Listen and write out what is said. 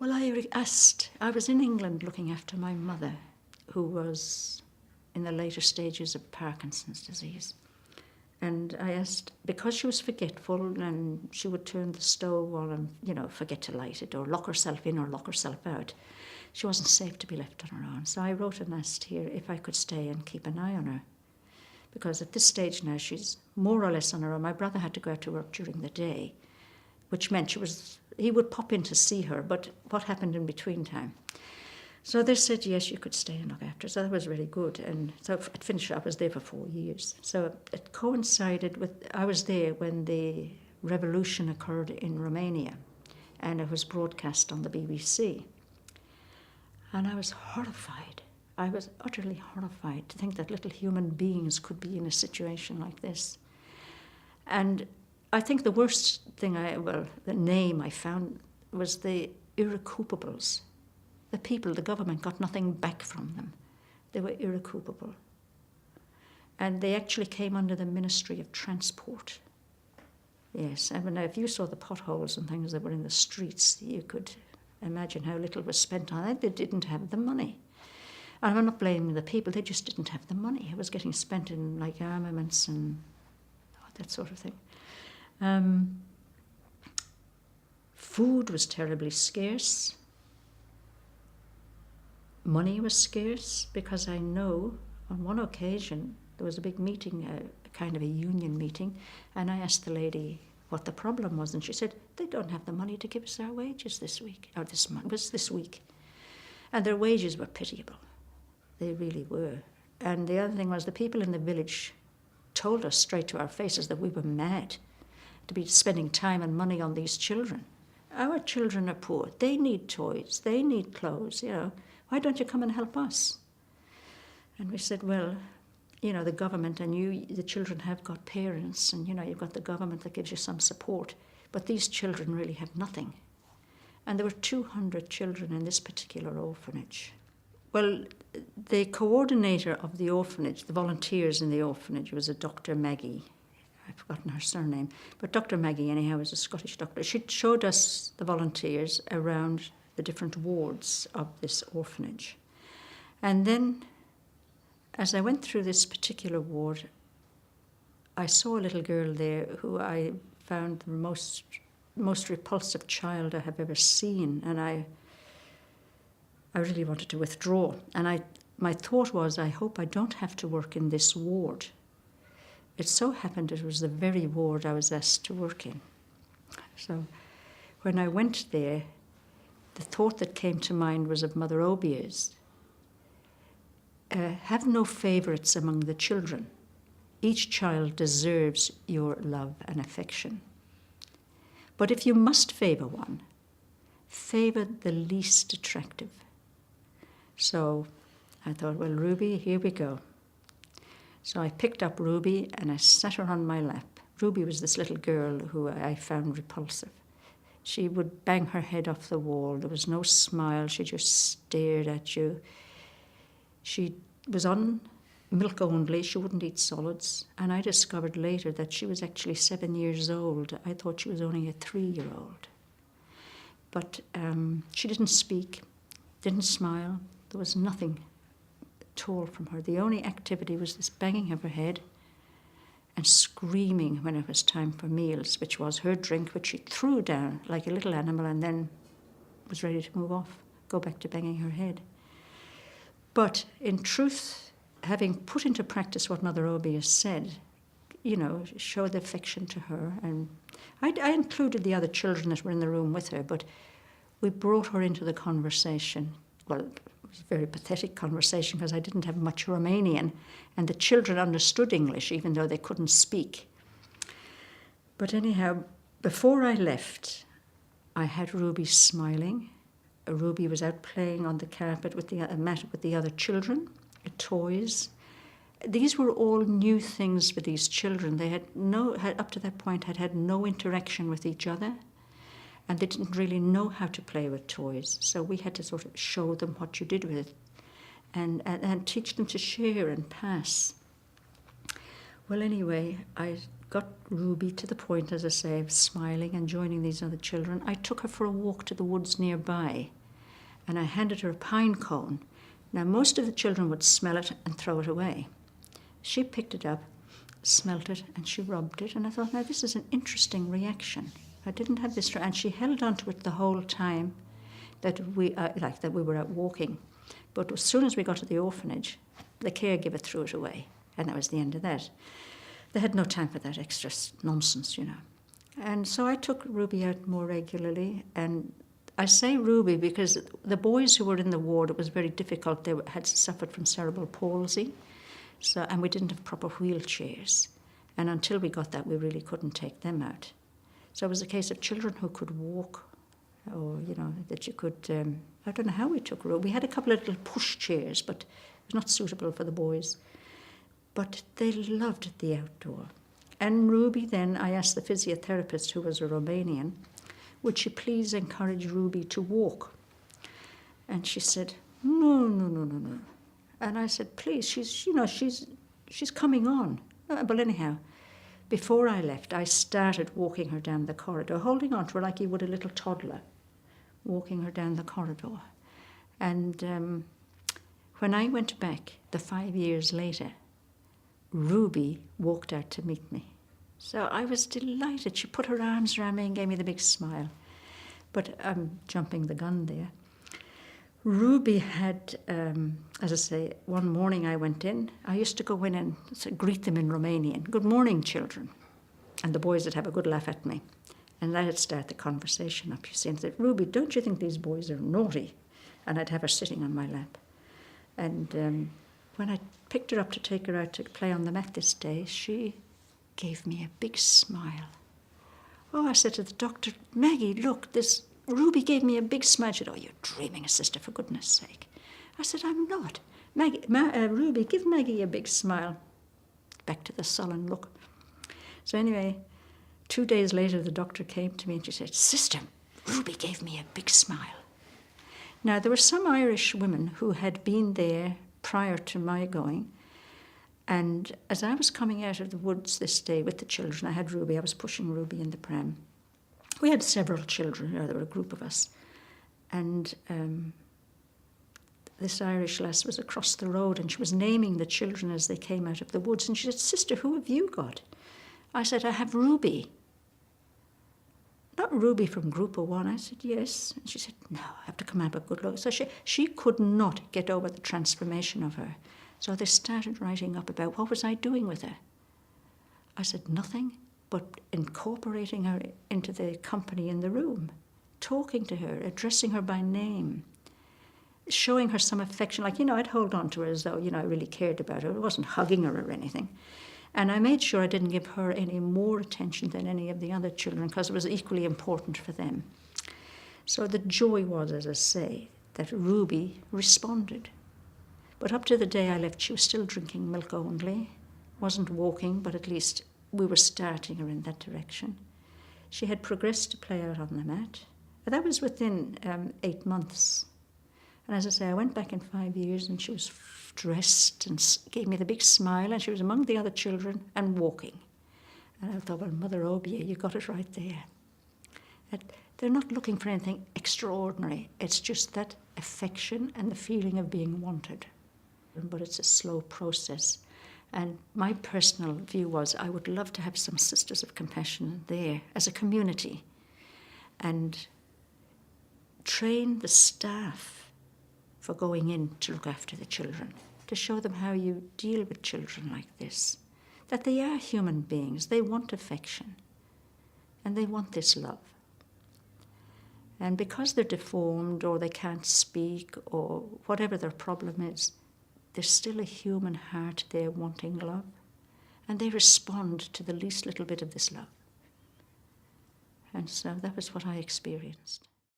Well, I was in England looking after my mother, who was in the later stages of Parkinson's disease. And I asked, because she was forgetful and she would turn the stove on and, forget to light it or lock herself in or lock herself out, she wasn't safe to be left on her own. So I wrote and asked here if I could stay and keep an eye on her. Because at this stage now, she's more or less on her own. My brother had to go out to work during the day, which meant he would pop in to see her, but what happened in between time? So they said, yes, you could stay and look after her. So that was really good. And so it finished, I was there for 4 years. So it coincided with, I was there when the revolution occurred in Romania, and it was broadcast on the BBC. And I was horrified. I was utterly horrified to think that little human beings could be in a situation like this. And I think the worst thing the name I found was the irrecuperables. The people, the government got nothing back from them. They were irrecoupable. And they actually came under the Ministry of Transport. Yes, I mean, if you saw the potholes and things that were in the streets, you could imagine how little was spent on it. They didn't have the money. And I'm not blaming the people, they just didn't have the money. It was getting spent in like armaments and that sort of thing. Food was terribly scarce. Money was scarce, because I know on one occasion there was a big meeting, a kind of a union meeting, and I asked the lady what the problem was, and she said, they don't have the money to give us our wages this week, or this month, it was this week. And their wages were pitiable. They really were. And the other thing was the people in the village told us straight to our faces that we were mad to be spending time and money on these children. Our children are poor. They need toys. They need clothes, Why don't you come and help us? And we said, well, the government and the children have got parents, and, you've got the government that gives you some support. But these children really have nothing. And there were 200 children in this particular orphanage. Well, the coordinator of the orphanage, the volunteers in the orphanage, was a Dr. Maggie. I've forgotten her surname. But Dr. Maggie, anyhow, was a Scottish doctor. She showed us the volunteers around the different wards of this orphanage. And then, as I went through this particular ward, I saw a little girl there who I found the most repulsive child I have ever seen, and I really wanted to withdraw. And my thought was, I hope I don't have to work in this ward. It so happened it was the very ward I was asked to work in. So when I went there, the thought that came to mind was of Mother Obier's. Have no favourites among the children. Each child deserves your love and affection. But if you must favour one, favour the least attractive. So I thought, well, Ruby, here we go. So I picked up Ruby and I sat her on my lap. Ruby was this little girl who I found repulsive. She would bang her head off the wall. There was no smile. She just stared at you. She was on milk only. She wouldn't eat solids. And I discovered later that she was actually 7 years old. I thought she was only a 3-year-old. But she didn't speak, didn't smile. There was nothing at all from her. The only activity was this banging of her head and screaming when it was time for meals, which was her drink, which she threw down like a little animal and then was ready to move off, go back to banging her head. But in truth, having put into practice what Mother Obie has said, show the affection to her. And I included the other children that were in the room with her, but we brought her into the conversation. Well, it was a very pathetic conversation because I didn't have much Romanian, and the children understood English even though they couldn't speak. But anyhow, before I left, I had Ruby smiling. Ruby was out playing on the carpet with the mat with the other children, toys. These were all new things for these children. They had up to that point had no interaction with each other, and they didn't really know how to play with toys. So we had to sort of show them what you did with it and teach them to share and pass. Well, anyway, I got Ruby to the point, as I say, of smiling and joining these other children, I took her for a walk to the woods nearby, and I handed her a pine cone. Now, most of the children would smell it and throw it away. She picked it up, smelt it, and she rubbed it, and I thought, now this is an interesting reaction. I didn't have this, and she held on to it the whole time that we were out walking. But as soon as we got to the orphanage, the caregiver threw it away, and that was the end of that. They had no time for that extra nonsense, you know. And so I took Ruby out more regularly, and I say Ruby because the boys who were in the ward, it was very difficult. They had suffered from cerebral palsy, and we didn't have proper wheelchairs. And until we got that, we really couldn't take them out. So it was a case of children who could walk, or, you know, that you could, I don't know how we took Ruby. We had a couple of little push chairs, but it was not suitable for the boys. But they loved the outdoor. And Ruby then, I asked the physiotherapist, who was a Romanian, would she please encourage Ruby to walk? And she said, no. And I said, please, she's coming on. But anyhow, before I left, I started walking her down the corridor, holding on to her like you would a little toddler, walking her down the corridor. And when I went back, the 5 years later, Ruby walked out to meet me. So I was delighted. She put her arms around me and gave me the big smile. But I'm jumping the gun there. Ruby had, as I say, one morning I went in. I used to go in and greet them in Romanian. Good morning, children. And the boys would have a good laugh at me. And I'd start the conversation up, you see, and say, Ruby, don't you think these boys are naughty? And I'd have her sitting on my lap. And when I picked her up to take her out to play on the mat this day, she gave me a big smile. Oh, I said to the doctor, Maggie, look, this Ruby gave me a big smile. She said, oh, you're dreaming, sister, for goodness sake. I said, I'm not. Maggie, Ruby, give Maggie a big smile. Back to the sullen look. So anyway, 2 days later, the doctor came to me and she said, sister, Ruby gave me a big smile. Now, there were some Irish women who had been there prior to my going, and as I was coming out of the woods this day with the children, I had Ruby, I was pushing Ruby in the pram. We had several children, there were a group of us, and this Irish lass was across the road and she was naming the children as they came out of the woods, and she said, sister, who have you got? I said, I have Ruby. Not Ruby from Group of One. I said, yes. And she said, no, I have to come and have a good look. So she could not get over the transformation of her. So they started writing up about what was I doing with her. I said, nothing but incorporating her into the company in the room, talking to her, addressing her by name, showing her some affection. Like, I'd hold on to her as though, I really cared about her. I wasn't hugging her or anything. And I made sure I didn't give her any more attention than any of the other children because it was equally important for them. So the joy was, as I say, that Ruby responded. But up to the day I left, she was still drinking milk only, wasn't walking, but at least we were starting her in that direction. She had progressed to play out on the mat. That was within 8 months. And as I say, I went back in 5 years and she was dressed and gave me the big smile, and she was among the other children and walking. And I thought, well, Mother Obia, you got it right there. They're not looking for anything extraordinary. It's just that affection and the feeling of being wanted. But it's a slow process. And my personal view was I would love to have some Sisters of Compassion there as a community and train the staff for going in to look after the children, to show them how you deal with children like this, that they are human beings, they want affection, and they want this love. And because they're deformed or they can't speak or whatever their problem is, there's still a human heart there wanting love, and they respond to the least little bit of this love. And so that was what I experienced.